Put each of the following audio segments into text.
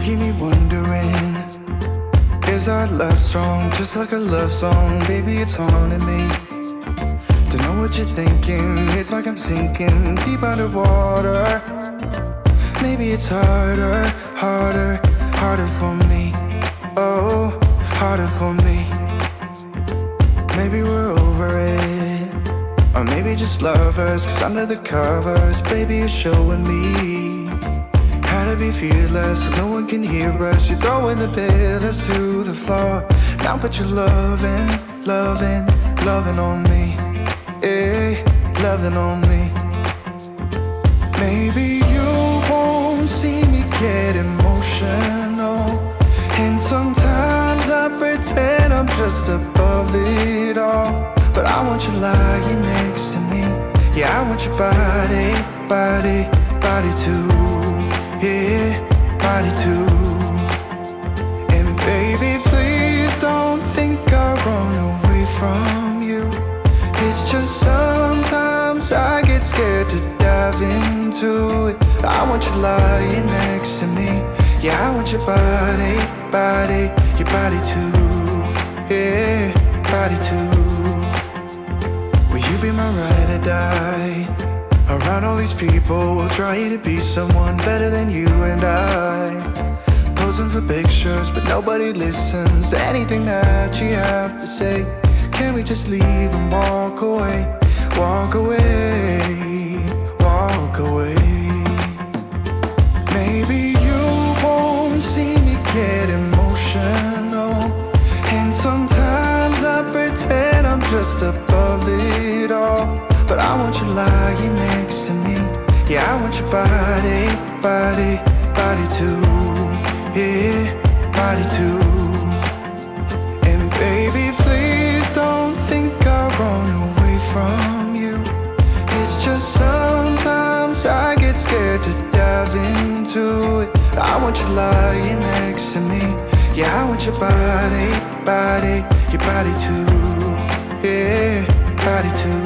keep me wondering, is our love strong? Just like a love song, baby, it's haunting me. Don't know what you're thinking, it's like I'm sinking deep underwater. Maybe it's harder, harder, harder for me. Oh, harder for me. Maybe we're over it, or maybe just lovers, 'cause under the covers, baby, you're showing me how to be fearless so no one can hear us. You're throwing the pillars through the floor. Now put your loving, loving, loving on me. Eh, loving on me. Maybe you won't see me get emotional, and sometimes I pretend I'm just above it all. But I want you lying next to me. Yeah, I want your body, body, body too. Yeah, body too. And baby, please don't think I'll run away from you. It's just sometimes I get scared to dive into it. I want you lying next to me. Yeah, I want your body, body, your body too. Yeah, body too. Will you be my ride or die? Around all these people, we'll try to be someone better than you and I. Posing for pictures, but nobody listens to anything that you have to say. Can we just leave and walk away? Walk away, walk away. Maybe you won't see me get emotional, and sometimes I pretend I'm just above it all. But I want you lying next to me. Yeah, I want your body, body, body too. Yeah, body too. And baby, please don't think I'll run away from you. It's just sometimes I get scared to dive into it. I want you lying next to me. Yeah, I want your body, body, your body too. Yeah, body too.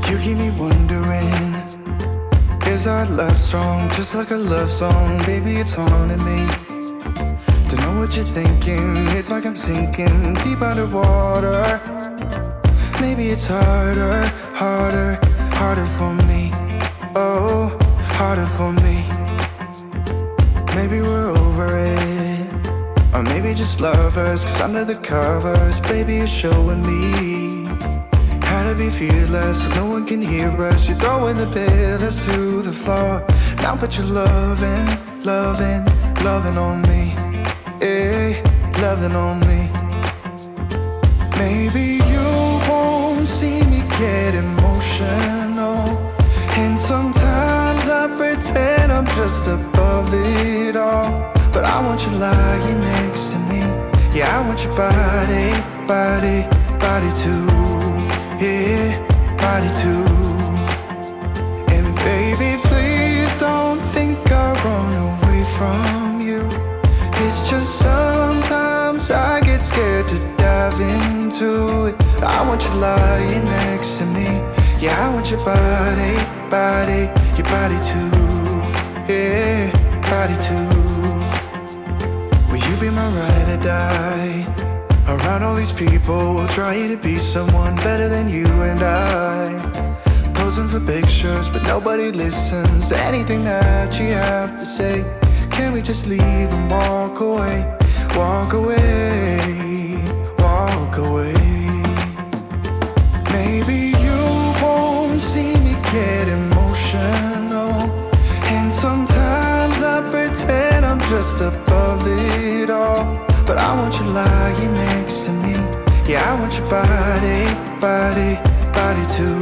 You keep me wondering, is our love strong? Just like a love song, baby, it's haunting me. Don't know what you're thinking, it's like I'm sinking deep underwater. Maybe it's harder, harder, harder for me. Oh, harder for me. Maybe we're over it, or maybe just lovers, 'cause under the covers, baby, you're showing me how to be fearless so no one can hear us. You're throwing the pillars through the floor. Now put your loving, loving, loving on me. Eh, loving on me. Maybe you won't see me get emotional, and sometimes I pretend I'm just above it all. But I want you lying next to me. Yeah, I want your body, body, body too. Yeah, body too. And baby, please don't think I'll run away from you. It's just sometimes I get scared to dive into it. I want you lying next to me. Yeah, I want your body, body, your body too. Yeah, body too. Will you be my ride or die? Around all these people, we'll try to be someone better than you and I. Posing for pictures, but nobody listens to anything that you have to say. Can we just leave and walk away? Walk away, walk away. Maybe you won't see me get emotional, and sometimes I pretend I'm just above it all. But I want you lying next to me. Yeah, I want your body, body, body too.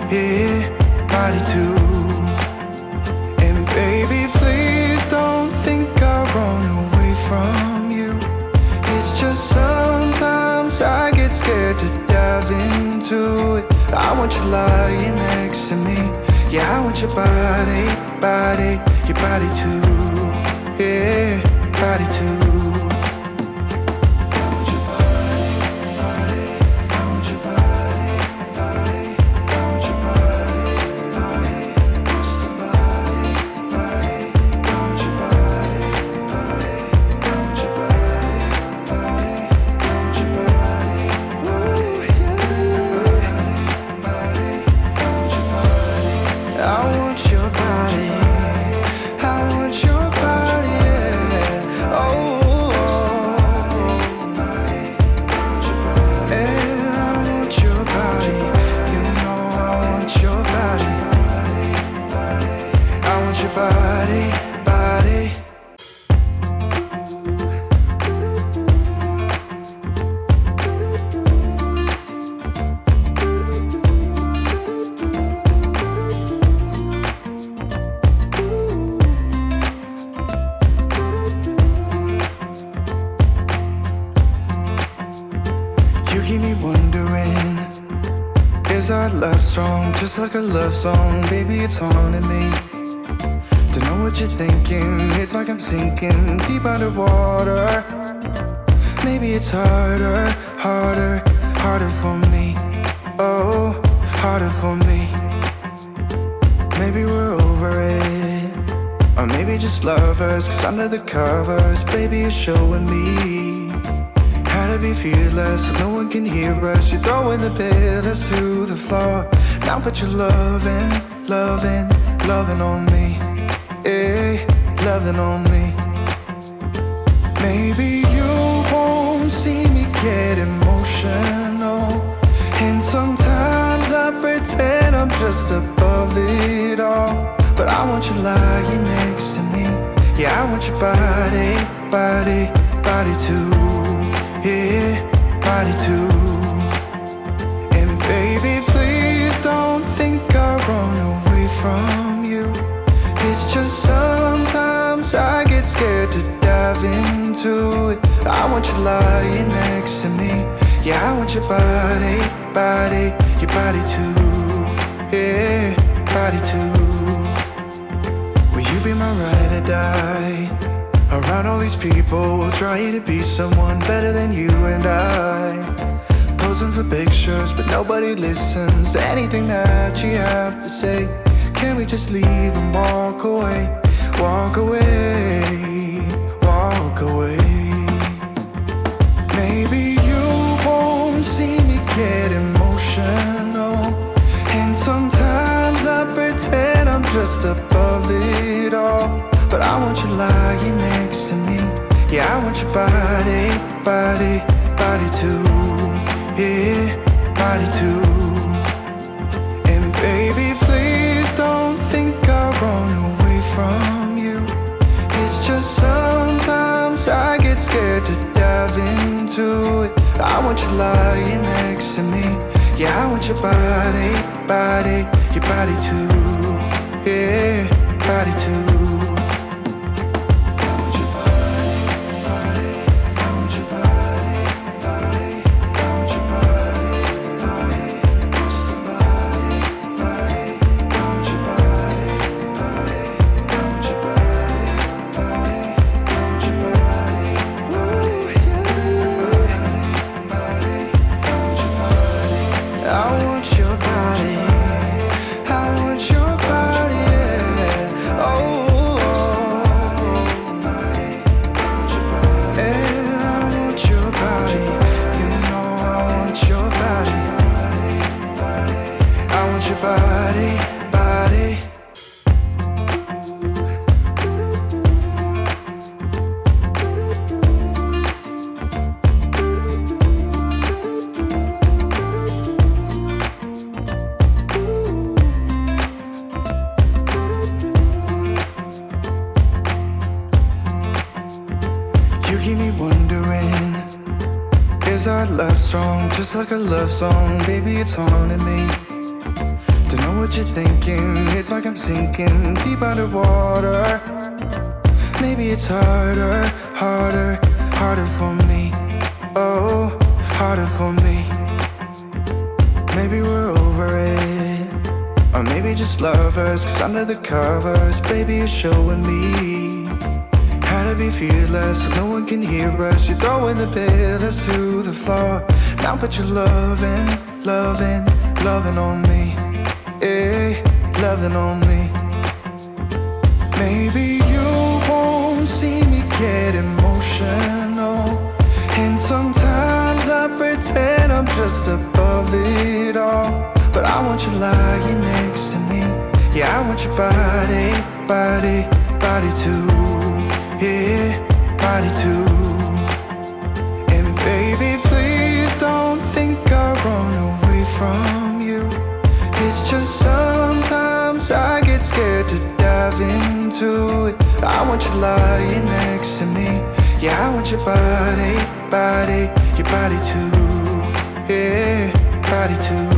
Yeah, body too. And baby, please don't think I'll run away from you. It's just sometimes I get scared to dive into it. I want you lying next to me. Yeah, I want your body, body, your body too. Yeah, body too. Is our love strong, just like a love song? Baby, it's haunting me. Don't know what you're thinking. It's like I'm sinking deep underwater. Maybe it's harder, harder, harder for me. Oh, harder for me. Maybe we're over it, or maybe just lovers. Cause under the covers, baby, you're showing me how to be fearless so no one can hear us. You're throwing the pillars to the floor. Now put your loving, loving, loving on me. Hey, loving on me. Maybe you won't see me get emotional, and sometimes I pretend I'm just above it all. But I want you lying next to me. Yeah, I want your body, body, body too. Yeah, body too. And baby, please don't think I'll run away from you. It's just sometimes I get scared to dive into it. I want you lying next to me. Yeah, I want your body, body, your body too. Yeah, body too. Will you be my ride or die? Around all these people, we'll try to be someone better than you and I. Posing for pictures, but nobody listens to anything that you have to say. Can we just leave and walk away? Walk away, walk away. Maybe you won't see me get emotional, and sometimes I pretend I'm just above it all. But I want you lying next to me. Yeah, I want your body, body, body too. Yeah, body too. And baby, please don't think I'll run away from you. It's just sometimes I get scared to dive into it. I want you lying next to me. Yeah, I want your body, body, your body too. Yeah, body too. Oh love strong, just like a love song. Baby, it's haunting me. Don't know what you're thinking. It's like I'm sinking deep underwater. Maybe it's harder, harder, harder for me. Oh, harder for me. Maybe we're over it, or maybe just lovers. Cause under the covers, baby, you're showing me how to be fearless so no one can hear us. You're throwing the pillars to the floor. Now put your loving, loving, loving on me. Yeah, loving on me. Maybe you won't see me get emotional, and sometimes I pretend I'm just above it all. But I want you lying next to me. Yeah, I want your body, body, body too. Yeah, body too. And baby, please don't think I run away from you. It's just sometimes I get scared to dive into it. I want you lying next to me. Yeah, I want your body, body, your body too. Yeah, body too.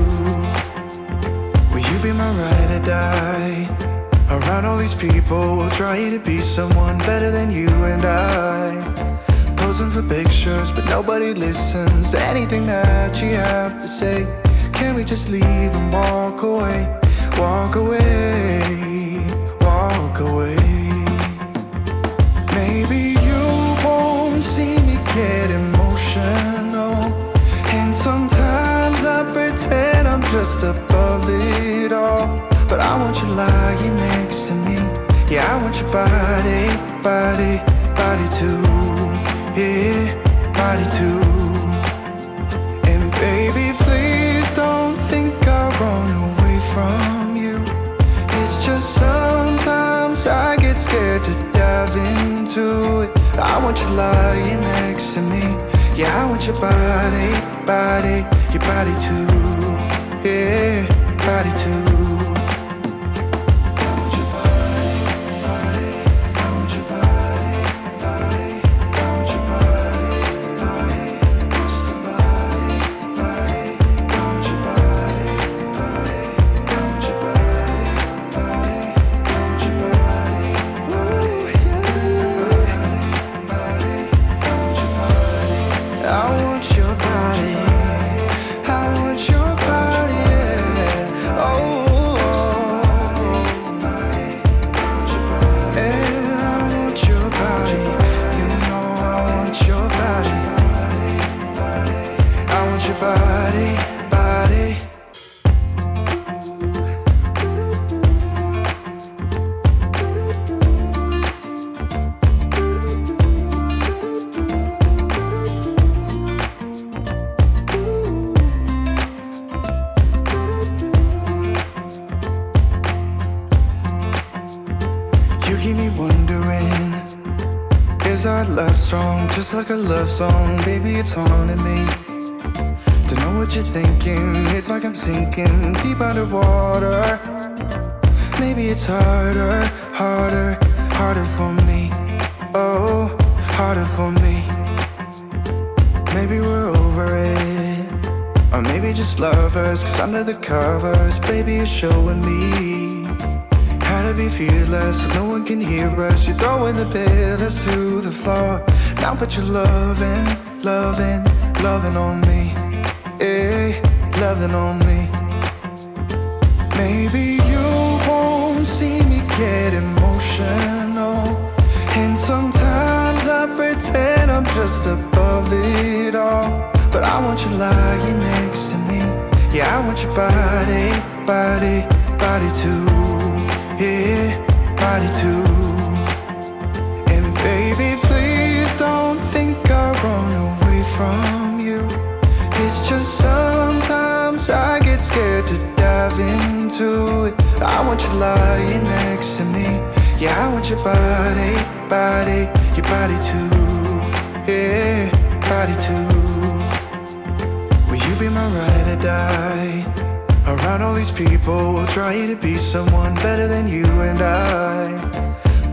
Will you be my ride or die? Around all these people, we'll try to be someone better than you and I. Posing for pictures, but nobody listens to anything that you have to say. Can we just leave and walk away? Walk away, walk away. Maybe you won't see me get emotional, and sometimes I pretend I'm just above it all. But I want you lying next to me. Yeah, I want your body, body, body too. Yeah, body too. And baby, please don't think I run away from you. It's just sometimes I get scared to dive into it. I want you lying next to me. Yeah, I want your body, body, your body too. Yeah, body too. Just like a love song, baby, it's haunting me. Don't know what you're thinking. It's like I'm sinking deep underwater. Maybe it's harder, harder, harder for me. Oh, harder for me. Maybe we're over it, or maybe just lovers. Cause under the covers, baby, you're showing me how to be fearless so no one can hear us. You're throwing the pillars to the floor. Now put your loving, loving, loving on me. Yeah, loving on me. Maybe you won't see me get emotional, and sometimes I pretend I'm just above it all. But I want you lying next to me. Yeah, I want your body, body, body too. Yeah, body too. And baby, please don't think I run away from you. It's just sometimes I get scared to dive into it. I want you lying next to me. Yeah, I want your body, body, your body too. Yeah, body too. Will you be my ride or die? Around all these people, we'll try to be someone better than you and I.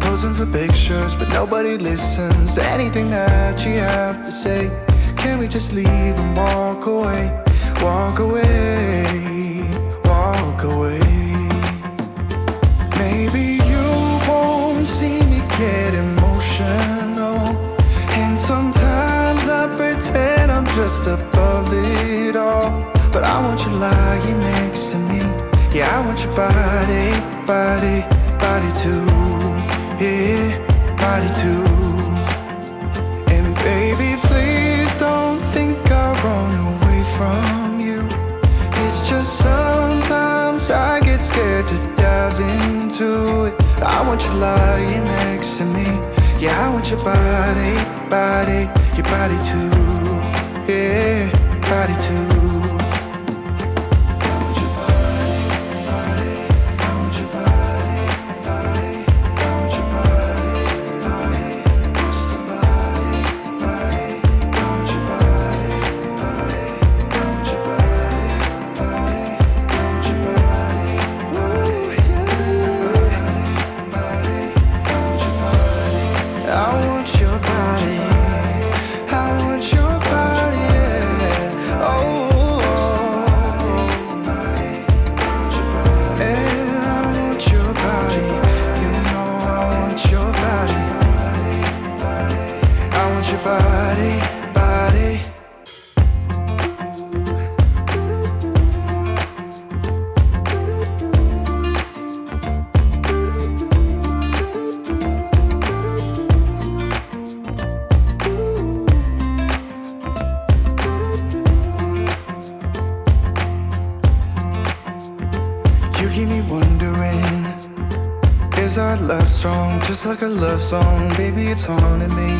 Posing for pictures, but nobody listens to anything that you have to say. Can we just leave and walk away? Walk away, walk away. Maybe you won't see me get emotional, and sometimes I pretend I'm just above it all. But I want you lying next to me. Yeah, I want your body, body, body too. Yeah, body too. And baby, please don't think I'll run away from you. It's just sometimes I get scared to dive into it. I want you lying next to me. Yeah, I want your body, body, your body too. Yeah, body too. You keep me wondering, is our love strong? Just like a love song, baby, it's haunting me.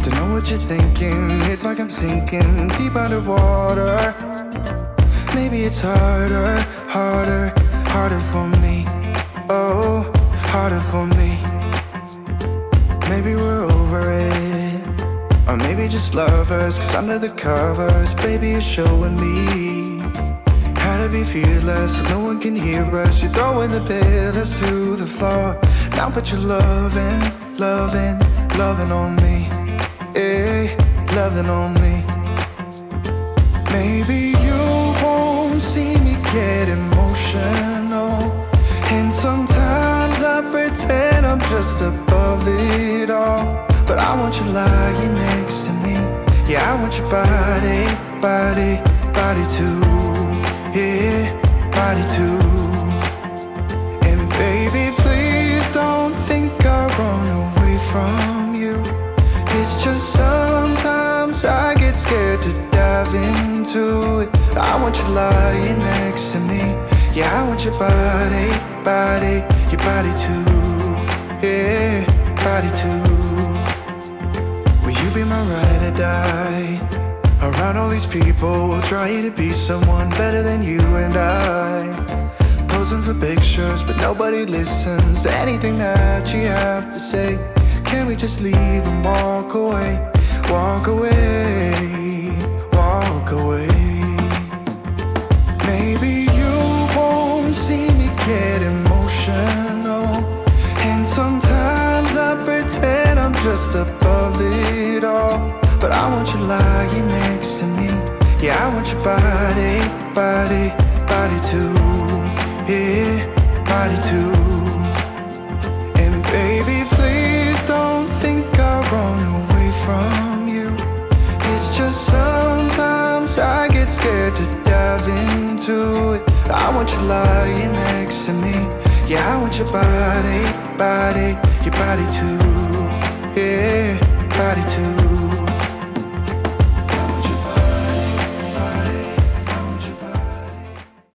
Don't know what you're thinking, it's like I'm sinking deep underwater. Maybe it's harder, harder, harder for me. Oh, harder for me. Maybe we're over it, or maybe just lovers. Cause under the covers, baby, you're showing me how to be fearless so no one can hear us. You're throwing the pillars through the floor. Now put your loving, loving, loving on me. Eh, loving on me. Maybe you won't see me get emotional, and sometimes I pretend I'm just above it all. But I want you lying next to me. Yeah, I want your body, body, body too. Yeah, body too. And baby, please don't think I'll run away from you. It's just sometimes I get scared to dive into it. I want you lying next to me. Yeah, I want your body, body, your body too. Yeah, body too. Will you be my ride or die? Around all these people, we'll try to be someone better than you and I. Posing for pictures, but nobody listens to anything that you have to say. Can we just leave and walk away? Walk away, walk away. Maybe you won't see me get emotional, and sometimes I pretend I'm just above it all. But I want you lying next to me. Yeah, I want your body, body, body too. Yeah, body too. And baby, please don't think I'll run away from you. It's just sometimes I get scared to dive into it. I want you lying next to me. Yeah, I want your body, body, your body too. Yeah, body too.